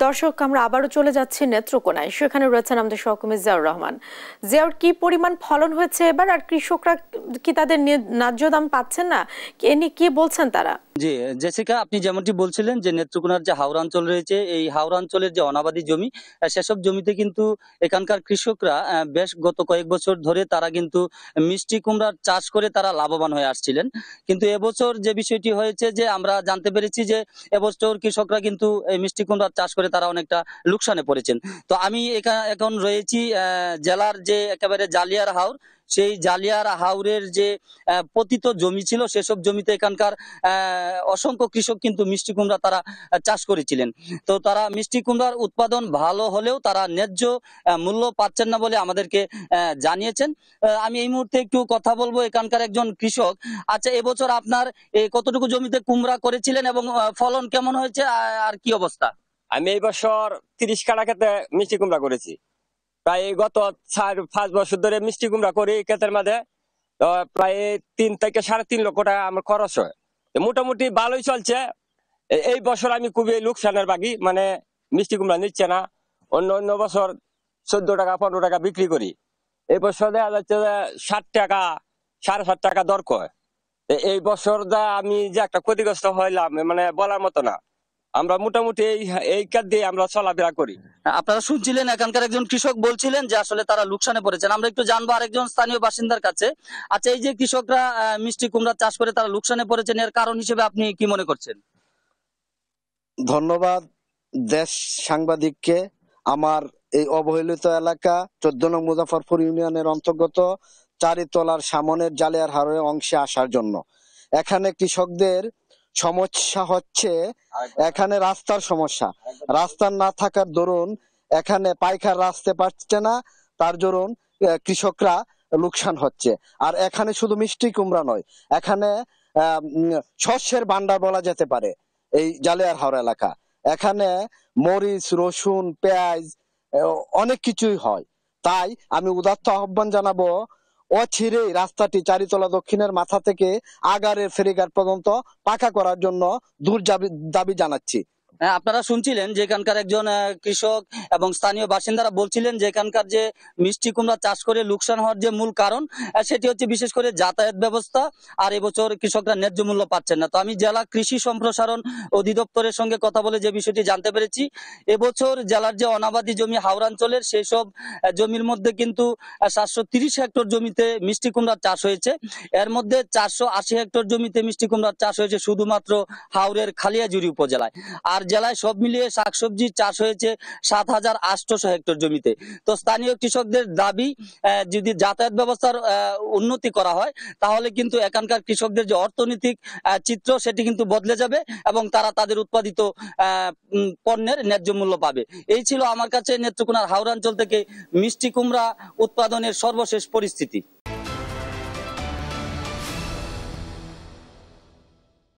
দর্শক, আমরা আবারও চলে যাচ্ছি নেত্রকোনায়। সেখানে রয়েছেন আমাদের সহকর্মী জিয়াউর রহমান। জিয়াউর, কি পরিমাণ ফলন হয়েছে এবার, আর কৃষকরা কি তাদের ন্যায্য দাম পাচ্ছেন না, এ নিয়ে কি বলছেন তারা? জি, জেসিকা, আপনি যেমনটি বলছিলেন যে নেত্রকোনার যে হাওড়া অঞ্চল রয়েছে, এই হাওড়া অঞ্চলের যে অনাবাদি জমি, সেসব জমিতে কিন্তু এখানকার কৃষকরা বেশ গত কয়েক বছর ধরে তারা কিন্তু মিষ্টি কুমড়ার চাষ করে তারা লাভবান হয়ে আসছিলেন। কিন্তু এবছর যে বিষয়টি হয়েছে, যে আমরা জানতে পেরেছি যে এবছর কৃষকরা কিন্তু এই মিষ্টি কুমড়ার চাষ করে তারা অনেকটা লোকসানে পড়েছেন। তো আমি এখন রয়েছি জেলার যে একেবারে জালিয়ার হাওর, সেই জালিয়ার হাওরের যে পতিত জমি ছিল, সেসব জমিতে এখানকার অসংখ্য কৃষক কিন্তু মিষ্টি কুমড়া তারা চাষ করেছিলেন। তো তারা মিষ্টি কুমড়ার উৎপাদন ভালো হলেও তারা ন্যায্য মূল্য পাচ্ছেন না বলে আমাদেরকে জানিয়েছেন। আমি এই মুহূর্তে একটু কথা বলবো এখানকার একজন কৃষক। আচ্ছা, এবছর আপনার কতটুকু জমিতে কুমড়া করেছিলেন এবং ফলন কেমন হয়েছে, আর কি অবস্থা? আমি এই বছর 30 কাঠা ক্ষেতে মিষ্টি কুমড়া করেছি। প্রায় এই গত 4-5 বছর ধরে মিষ্টি কুমড়া করি ক্ষেতের মাঝে। তো প্রায় 3 থেকে 3.5 লক্ষ টাকা আমার খরচ হয়। মোটামুটি ভালোই চলছে। এই বছর আমি খুবই লোকসানের বাগি, মানে মিষ্টি কুমড়া নিচ্ছে না। অন্য অন্য বছর 14 টাকা 15 টাকা বিক্রি করি। এই বছর দেখা যাচ্ছে যে 60 টাকা 7.5 টাকা দর কয়। এই বছর যা আমি যে একটা ক্ষতিগ্রস্ত হইলাম, মানে বলার মতো না। আমরা মোটামুটি এই কাজ দিয়ে আমরা চলাফেরা করি। আপনারা শুনছিলেন এখানকার একজন কৃষক বলছিলেন যে আসলে তারা লোকসানে পড়েছেন। আমরা একটু জানবো আরেকজন স্থানীয় বাসিন্দার কাছে। আচ্ছা, এই যে কৃষকরা মিষ্টি কুমড়া চাষ করে তারা লোকসানে পড়েছেন, এর কারণ হিসেবে আপনি কি মনে করছেন? ধন্যবাদ দেশ সাংবাদিককে। আমার এই অবহেলিত এলাকা 14 নং মুজাফফরপুর ইউনিয়নের অন্তর্গত চারিতলার সামনের জালিয়ার হাওরের অংশে আসার জন্য। এখানে কৃষকদের সমস্যা হচ্ছে, এখানে রাস্তার সমস্যা। রাস্তা না থাকার দরুন এখানে পাইকার আসতে পারছে না, তার দরুন কৃষকরা লোকসান হচ্ছে। আর এখানে শুধু মিষ্টি কুমড়া নয়, এখানে শস্যের ভান্ডার বলা যেতে পারে এই জালিয়ার হাওর এলাকা। এখানে মরিচ, রসুন, পেঁয়াজ অনেক কিছুই হয়। তাই আমি উদাত্ত আহ্বান জানাবো, অচিরেই রাস্তাটি চারিতলা দক্ষিণের মাথা থেকে আগারের ফেরিঘাট পর্যন্ত পাকা করার জন্য দূর দাবি জানাচ্ছি। আপনারা শুনছিলেন যে এখানকার একজন কৃষক এবং স্থানীয় বাসিন্দারা বলছিলেন যে এখানকার যে মিষ্টি কুমড়া চাষ করে লোকসান হওয়ার যে মূল কারণ, সেটি হচ্ছে বিশেষ করে যাতায়াত ব্যবস্থা। আর এবছর কৃষকরা ন্যায্য মূল্য পাচ্ছেন না। তো আমি জেলা কৃষি সম্প্রসারণ অধিদপ্তরের সঙ্গে কথা বলে যে বিষয়টি জানতে পেরেছি, এবছর জেলার যে অনাবাদি জমি হাওড়াঞ্চলের, সেই সব জমির মধ্যে কিন্তু 730 হেক্টর জমিতে মিষ্টি কুমড়ার চাষ হয়েছে। এর মধ্যে 480 হেক্টর জমিতে মিষ্টি কুমড়ার চাষ হয়েছে শুধুমাত্র হাওরের খালিয়াজুড়ি উপজেলায়। আর জেলায় সব মিলিয়ে শাকসবজি চাষ হয়েছে 7,800 হেক্টর জমিতে। তো স্থানীয় কৃষকদের দাবি, যদি যাতায়াত ব্যবস্থার উন্নতি করা হয়, তাহলে কিন্তু এখানকার কৃষকদের যে অর্থনৈতিক চিত্র, সেটি কিন্তু বদলে যাবে এবং তারা তাদের উৎপাদিত পণ্যের ন্যায্য মূল্য পাবে। এই ছিল আমার কাছে নেত্রকোনার হাওড়াঞ্চল থেকে মিষ্টি কুমড়া উৎপাদনের সর্বশেষ পরিস্থিতি।